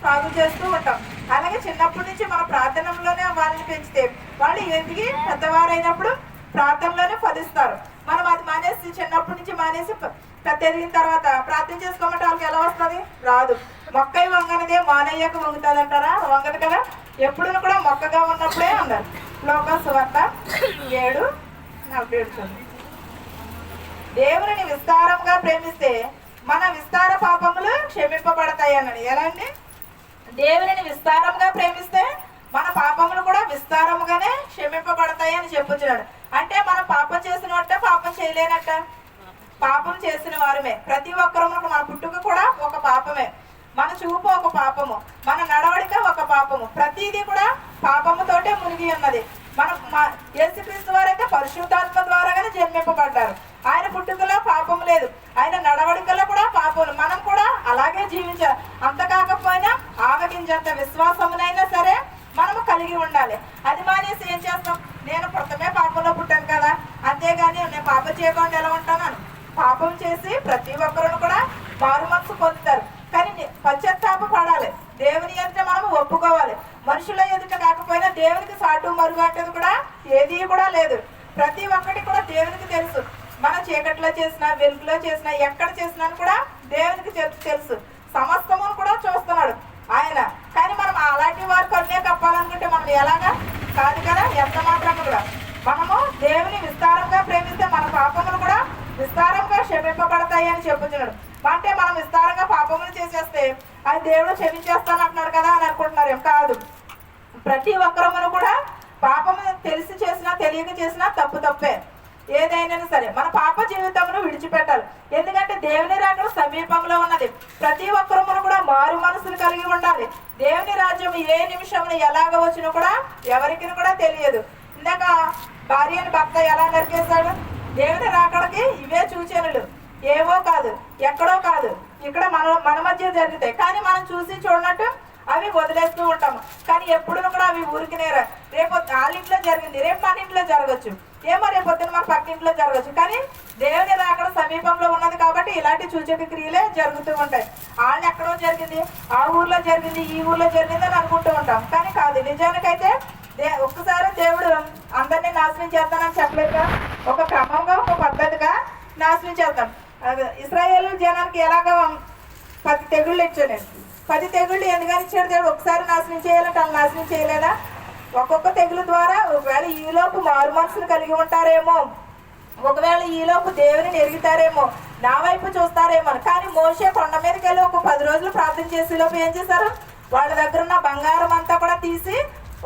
సాగు చేస్తూ ఉంటాం. అలాగే చిన్నప్పటి నుంచి మన ప్రార్థనలోనే వాళ్ళని పెంచితే వాళ్ళు ఎదిగి పెద్దవారైనప్పుడు ప్రార్థనలోనే ఫలిస్తారు. మనం అది మానేసి చిన్నప్పటి నుంచి మానేసి పెద్ద ఎదిగిన తర్వాత ప్రార్థన చేసుకోమంటే వాళ్ళకి ఎలా వస్తుంది? రాదు. మొక్కై వంగనదే మానయ్యక వంగుతుంది అంటారా? వంగదు కదా. ఎప్పుడు కూడా మొక్కగా ఉన్నప్పుడే ఉండాలి. లోకాసు వార్త 7:47. దేవుని విస్తారంగా ప్రేమిస్తే మన విస్తార పాపములు క్షమింపబడతాయి అన్నాడు. ఎలా అండి? దేవుని విస్తారంగా ప్రేమిస్తే మన పాపములు కూడా విస్తారముగానే క్షమింపబడతాయి అని చెప్పుచున్నాడు. అంటే మనం పాపం చేసినట్ట పాపం చేయలేనట్ట? పాపం చేసిన వారమే. ప్రతి ఒక్కరూ మన పుట్టుక కూడా ఒక పాపమే. మన చూపు ఒక పాపము, మన నడవడిక ఒక పాపము. ప్రతిదీ కూడా పాపముతోటే మునిగి ఉన్నది. యేసుక్రీస్తు వారైతే పరిశుద్ధాత్మ ద్వారాగానే జన్మింపబడ్డారు. ఆయన పుట్టుకలో పాపం లేదు, ఆయన నడవడికలో కూడా పాపం. మనం కూడా అలాగే జీవించాలి. అంత కాకపోయినా ఆవగింజంత విశ్వాసమునైనా సరే మనము కలిగి ఉండాలి. అది మానేసి ఏం చేస్తాం? నేను పుట్టమే పాపంలో పుట్టాను కదా, అంతేగాని నేను పాపం చేయకుండా ఎలా ఉంటాను? పాపం చేసి ప్రతి ఒక్కరు కూడా మారు మనసు పొందుతారు. కానీ పశ్చాత్తాప పడాలి. దేవుని ఎదుట మనము ఒప్పుకోవాలి. మనుషుల ఎదుట కాకపోయినా దేవునికి సాటు మరుగు అంటేది కూడా ఏది కూడా లేదు. ప్రతి ఒక్కటి కూడా దేవునికి తెలుసు. మన చీకట్లో చేసినా వెలుగులో చేసినా ఎక్కడ చేసినా కూడా దేవునికి తెలుసు. సమస్తమును కూడా చూస్తున్నాడు ఆయన. కానీ మనం అలాంటి వారు కొన్నే కప్పాలనుకుంటే మనం ఎలాగా? కాదు కదా. ఎంత మాత్రం కూడా మనము దేవుని విస్తారంగా ప్రేమిస్తే మన పాపములు కూడా విస్తారంగా క్షమింపబడతాయి అని చెప్పుతున్నాడు. అంటే మనం విస్తారంగా పాపములు చేసేస్తే అది దేవుడు క్షమించేస్తాను అంటున్నాడు కదా అని అనుకుంటున్నారు. ఏం కాదు. ప్రతి ఒక్కరమును కూడా పాపము తెలిసి చేసినా తెలియక చేసినా తప్పే. ఏదైనా సరే మన పాప జీవితమును విడిచిపెట్టాలి. ఎందుకంటే దేవుని రాజ్యం సమీపంలో ఉన్నది. ప్రతి ఒక్కరమును కూడా మారు మనసులు కలిగి ఉండాలి. దేవుని రాజ్యం ఏ నిమిషంలో ఎలాగ వచ్చినా కూడా ఎవరికి కూడా తెలియదు. ఇందాక భార్యని భర్త ఎలా నరికేశాడు? దేవుని రాకడికి ఇవే సూచనలు. ఏవో కాదు, ఎక్కడో కాదు, ఇక్కడ మన మధ్య జరుగుతాయి. కానీ మనం చూసి చూడనట్టు అవి వదిలేస్తూ ఉంటాము. కానీ ఎప్పుడు కూడా అవి ఊరికినేరా. రేపు వాళ్ళ ఇంట్లో జరిగింది, రేపు మన ఇంట్లో జరగచ్చు. ఏమో రేపు పొద్దున మన పక్కింట్లో జరగచ్చు. కానీ దేవుని రాకడ సమీపంలో ఉన్నది కాబట్టి ఇలాంటి సూచక క్రియలే జరుగుతూ ఉంటాయి. వాళ్ళు ఎక్కడో జరిగింది, ఆ ఊర్లో జరిగింది, ఈ ఊర్లో జరిగింది అని అనుకుంటూ ఉంటాం. కానీ కాదు. నిజానికైతే ఒక్కసారి దేవుడు అందరినీ నాశనం చేస్తానని చెప్పలేక ఒక క్రమంగా ఒక పద్ధతిగా నాశనం చేస్తాం. ఇశ్రాయేలు జనానికి ఎలాగ 10 తెగుళ్ళు ఇచ్చాడు. 10 తెగుళ్ళు ఎందుకని ఇచ్చాడు దేవుడు? ఒకసారి నాశనం చేయాలంటే వాళ్ళు నాశనం చేయలేదా? ఒక్కొక్క తెగులు ద్వారా ఒకవేళ ఈలోపు మారు మనసును కలిగి ఉంటారేమో, ఒకవేళ ఈలోపు దేవుని ఎరుగుతారేమో, నా వైపు చూస్తారేమో. కానీ మోషే కొండ మీదకి వెళ్ళి ఒక 10 రోజులు ప్రార్థన చేసేలోపు ఏం చేశారు? వాళ్ళ దగ్గర ఉన్న బంగారం అంతా కూడా తీసి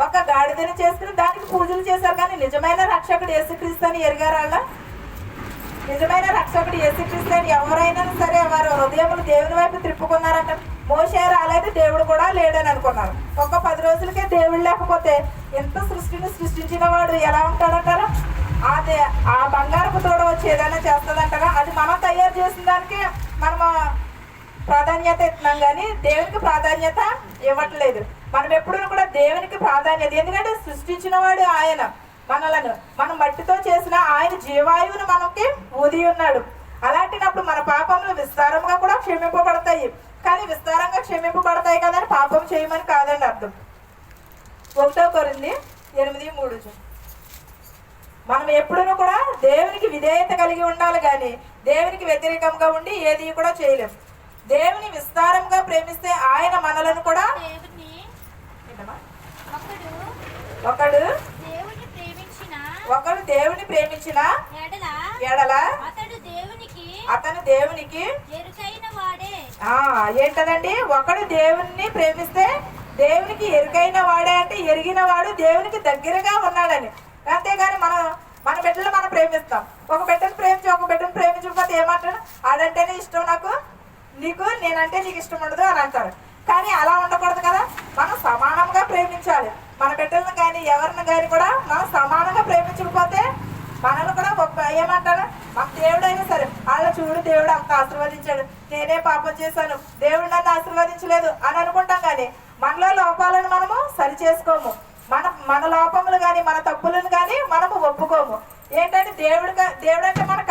ఒక గాడిదని చేసుకుని దానికి పూజలు చేశారు. కానీ నిజమైన రక్షకుడు యేసుక్రీస్తు అని ఎరిగారు వాళ్ళ? నిజమైన రక్షకుడు యేసుక్రీస్తు అని ఎవరైనా సరే వారు హృదయములు దేవుని వైపు త్రిప్పుకున్నారంట. మోషే రాలేదు, దేవుడు కూడా లేడని అనుకున్నారు. ఒక 10 రోజులకే దేవుడు లేకపోతే ఎంత సృష్టిని సృష్టించిన వాడు ఎలా ఉంటాడంటారా? అదే ఆ బంగారపు తోడ వచ్చి ఏదైనా చేస్తుందంటారా? అది మనం తయారు చేసిన దానికి మనము ప్రాధాన్యత ఇస్తున్నాం, కానీ దేవునికి ప్రాధాన్యత ఇవ్వట్లేదు. మనం ఎప్పుడు కూడా దేవునికి ప్రాధాన్యత. ఎందుకంటే సృష్టించిన వాడు ఆయన. మనలను మనం మట్టితో చేసిన ఆయన జీవాయువును మనకి ఊది ఉన్నాడు. అలాంటినప్పుడు మన పాపములు విస్తారంగా కూడా క్షమింపబడతాయి. కానీ విస్తారంగా క్షమింపబడతాయి కదా అని పాపం చేయమని కాదండి అర్థం. 1 కొరింథీ 8:3. మనం ఎప్పుడూ కూడా దేవునికి విధేయత కలిగి ఉండాలి, కానీ దేవునికి వ్యతిరేకంగా ఉండి ఏది కూడా చేయలేము. దేవుని విస్తారంగా ప్రేమిస్తే ఆయన మనలను కూడా ఒకడు దేవుని ప్రేమించిన ఎడల అతను దేవునికి ఏంటదండి? ఒకడు దేవుని ప్రేమిస్తే దేవునికి ఎరుకైన వాడే. అంటే ఎరిగిన వాడు దేవునికి దగ్గరగా ఉన్నాడని. అంతేగాని మన బిడ్డలు మనం ప్రేమిస్తాం. ఒక బిడ్డను ప్రేమించి ఒక బిడ్డను ప్రేమించకపోతే ఏమంటాడు? ఆడంటేనే ఇష్టం నాకు, నీకు నేనంటే నీకు ఇష్టం ఉండదు అని అంటారు. కానీ అలా ఉండకూడదు కదా. మనం సమానంగా ప్రేమించాలి. మన బిడ్డలను కానీ ఎవరిని కానీ కూడా మనం సమానంగా ప్రేమించకపోతే మనల్ని కూడా ఏమంటారు? మన దేవుడైనా సరే వాళ్ళ చూడు దేవుడు అంత ఆశీర్వదించాడు, నేనే పాపం చేశాను, దేవుడు నన్ను ఆశీర్వదించలేదు అని అనుకుంటాం. కానీ మనలో లోపాలను మనము సరి చేసుకోము. మన లోపములు కానీ మన తప్పులను కానీ మనము ఒప్పుకోము. ఏంటంటే దేవుడు అంటే మన